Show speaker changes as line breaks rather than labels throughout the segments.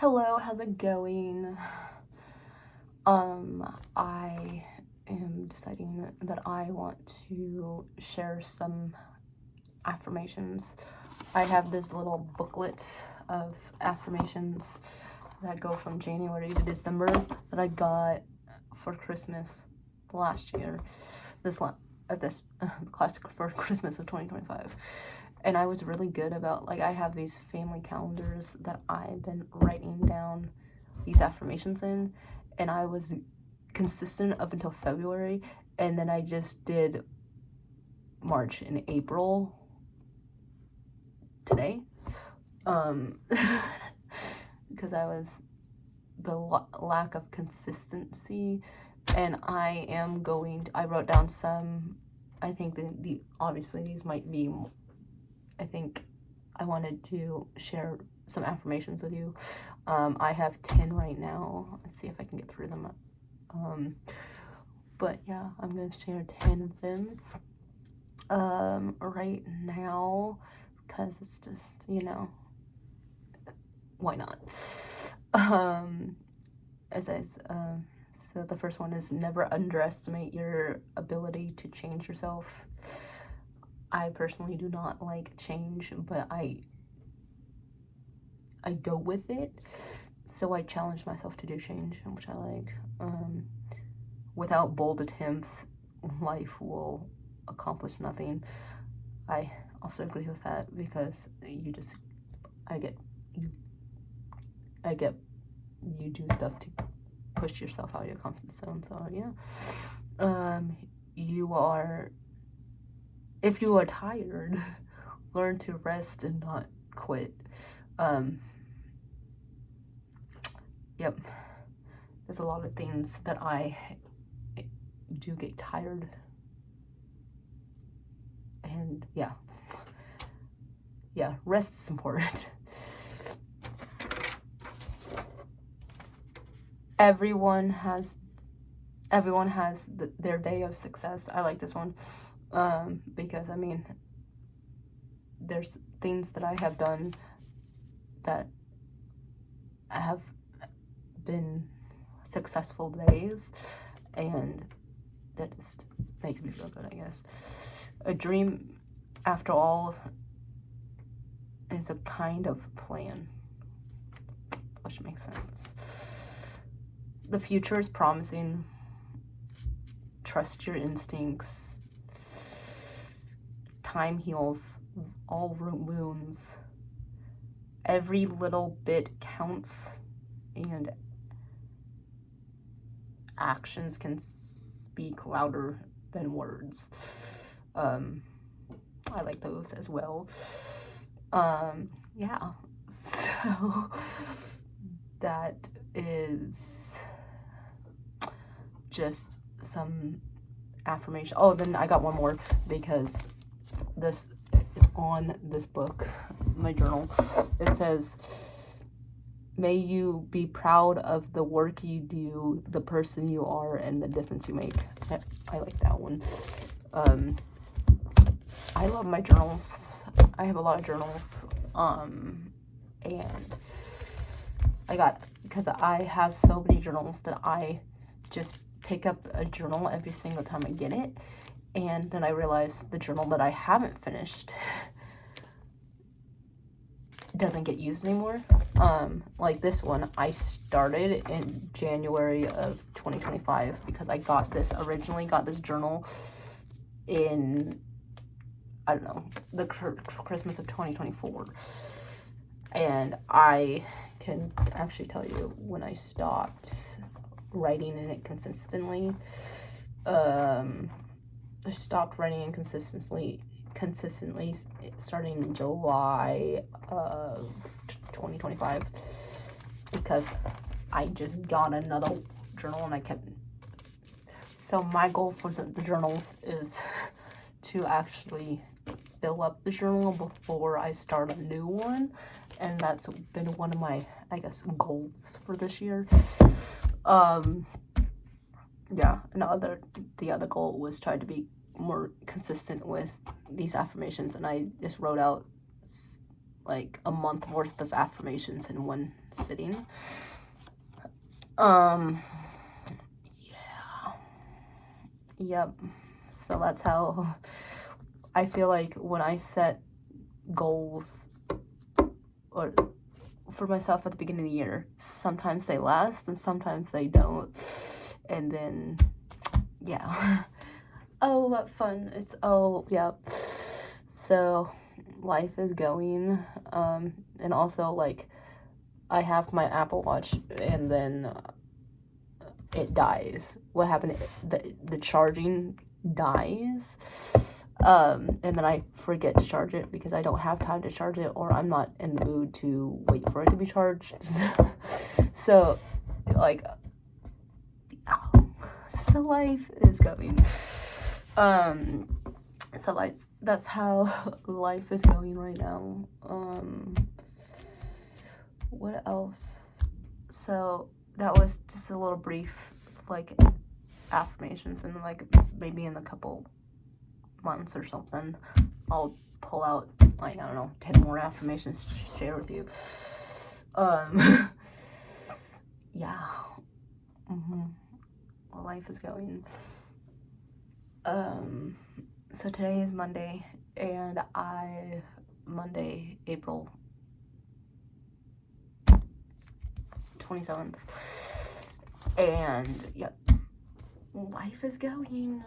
Hello, how's it going? I am deciding that I want to share some affirmations. I have this little booklet of affirmations that go from January to December that I got for Christmas last year. This classic for Christmas of 2025. And I was really good about, like, I have these family calendars that I've been writing down these affirmations in, and I was consistent up until February, and then I just did March and April today, because I was the lack of consistency, and I wrote down some. I think the obviously these might be. I think I wanted to share some affirmations with you. I have 10 right now. Let's see if I can get through them. But yeah, I'm going to share 10 of them right now, because it's just, why not? So the first one is never underestimate your ability to change yourself. I personally do not like change, but I go with it, so I challenge myself to do change, which I like. Without bold attempts, life will accomplish nothing. I also agree with that, because you do stuff to push yourself out of your comfort zone. So yeah, if you are tired, learn to rest and not quit. Yep, there's a lot of things that I do get tired, and yeah, rest is important. Everyone has their day of success. I like this one, because I mean, there's things that I have done that have been successful days, and that just makes me feel good, I guess. A dream, after all, is a kind of plan, which makes sense. The future is promising. Trust your instincts. Time heals all wounds. Every little bit counts, and actions can speak louder than words. I like those as well. Yeah, so that is just some affirmation. Oh, then I got one more, because this is on this book, my journal. It says, may you be proud of the work you do, the person you are, and the difference you make. I like that one. I love my journals. I have a lot of journals. And because I have so many journals that I just pick up a journal every single time I get it. And then I realize the journal that I haven't finished doesn't get used anymore. Like this one, I started in January of 2025, because I originally got this journal in, I don't know, the Christmas of 2024. And I can actually tell you when I stopped writing in it consistently. I stopped writing in consistently starting in July of 2025, because I just got another journal, and I kept. So my goal for the journals is to actually fill up the journal before I start a new one, and that's been one of my, I guess, goals for this year. Yeah, and the other goal was try to be more consistent with these affirmations, and I just wrote out like a month worth of affirmations in one sitting. Yeah. Yep. So that's how I feel like when I set goals or for myself at the beginning of the year, sometimes they last and sometimes they don't. And then, yeah. Oh, what fun. It's, oh, yeah. So life is going. And also, like, I have my Apple Watch and then it dies. What happened? The charging dies. And then I forget to charge it because I don't have time to charge it, or I'm not in the mood to wait for it to be charged. So, like, so life is going. So that's how life is going right now. What else? So that was just a little brief, like, affirmations, and like maybe in a couple months or something, I'll pull out, like, I don't know, 10 more affirmations to share with you. Yeah. Well, life is going. So today is Monday, and Monday, April 27th, and yep, life is going.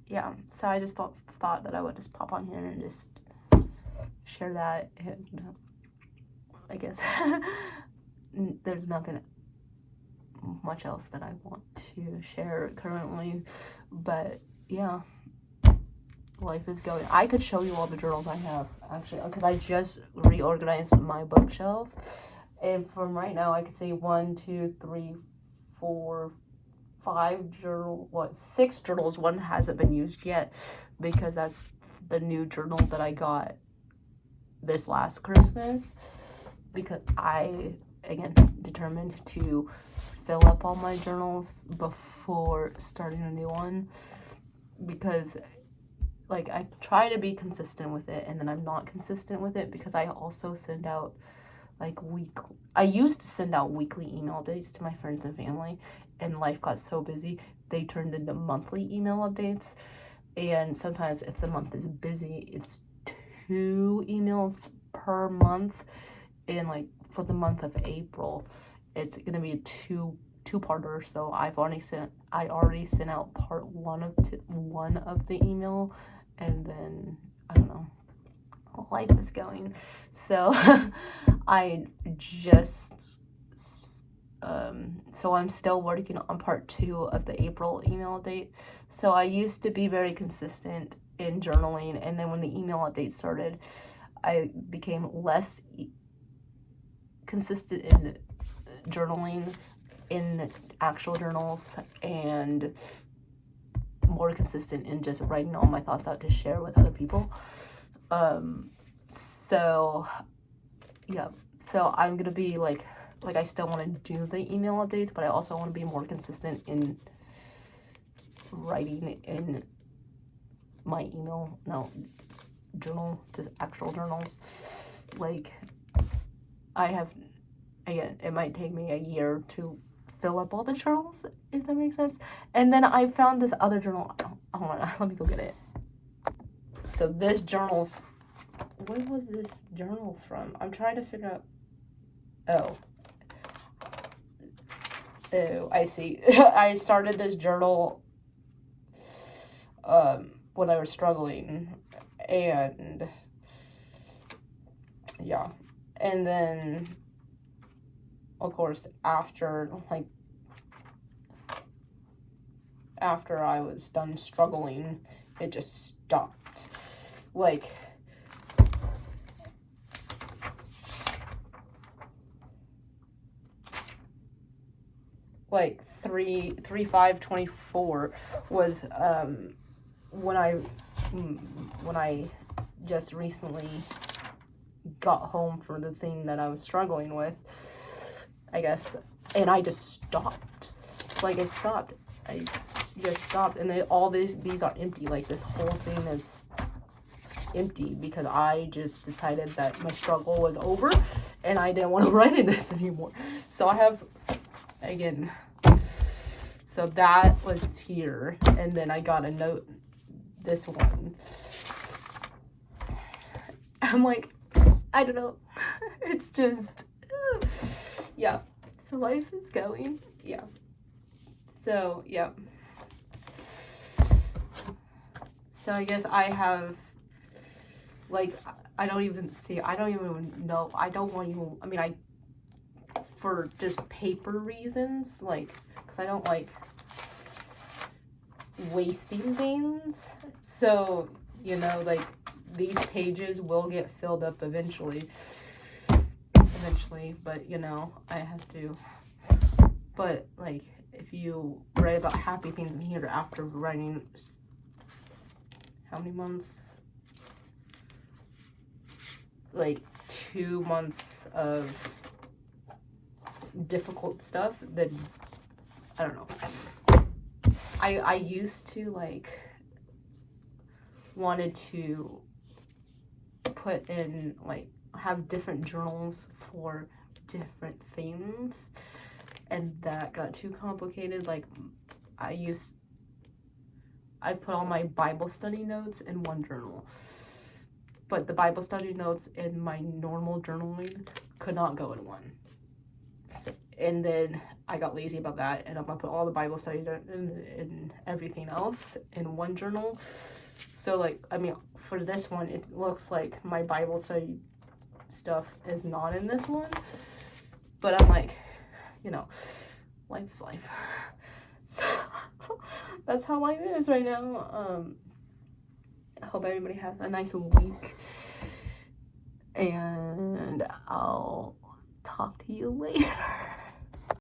Yeah, so I just thought that I would just pop on here and just share that, and I guess there's nothing much else that I want to share currently, but yeah, life is going. I could show you all the journals I have, actually, because I just reorganized my bookshelf, and from right now I could say 1, 2, 3, 4, 5 6 journals. One hasn't been used yet because that's the new journal that I got this last Christmas, because I, again, determined to fill up all my journals before starting a new one, because, like, I try to be consistent with it, and then I'm not consistent with it because I also send out, like, I used to send out weekly email updates to my friends and family, and life got so busy, they turned into monthly email updates, and sometimes if the month is busy, it's 2 emails per month, and, like, for the month of April, it's gonna be a two-parter, so I already sent out part 1 of the email, and then, I don't know, life is going. So I just so I'm still working on part 2 of the April email update. So I used to be very consistent in journaling, and then when the email update started, I became less consistent in journaling in actual journals and more consistent in just writing all my thoughts out to share with other people. So yeah, so I'm gonna be like I still want to do the email updates, but I also want to be more consistent in writing in my email journal, just actual journals. Like, I have, again, it might take me a year to fill up all the journals, if that makes sense. And then I found this other journal. Hold on, let me go get it. So this journal's, where was this journal from? I'm trying to figure out. Oh, I see. I started this journal when I was struggling, and yeah, and then of course after I was done struggling, it just stopped. Like, like 3/5/24 was when I just recently got home from the thing that I was struggling with, I guess, and I just stopped. Like, it stopped. I just stopped, and all these are empty. Like, this whole thing is empty because I just decided that my struggle was over and I didn't want to write in this anymore. So I have, again, so that was here, and then I got a note, this one. I'm like, I don't know. It's just, yeah. So life is going, yeah. So, yeah. So I guess I have, like, I don't even know. I don't want you, I mean, for just paper reasons, like, because I don't like wasting things. So, you know, like, these pages will get filled up eventually, but, you know, I have to. But, like, if you write about happy things in here after writing, how many months? Like 2 months of difficult stuff, then I don't know. I used to, like, wanted to put in, like, have different journals for different themes, and that got too complicated. Like, I put all my Bible study notes in one journal, but the Bible study notes in my normal journaling could not go in one. And then I got lazy about that, and I'm gonna put all the Bible study and everything else in one journal. So, like, I mean, for this one, it looks like my Bible study stuff is not in this one, but I'm like, you know, life is life. So that's how life is right now. I hope everybody has a nice week, and I'll talk to you later.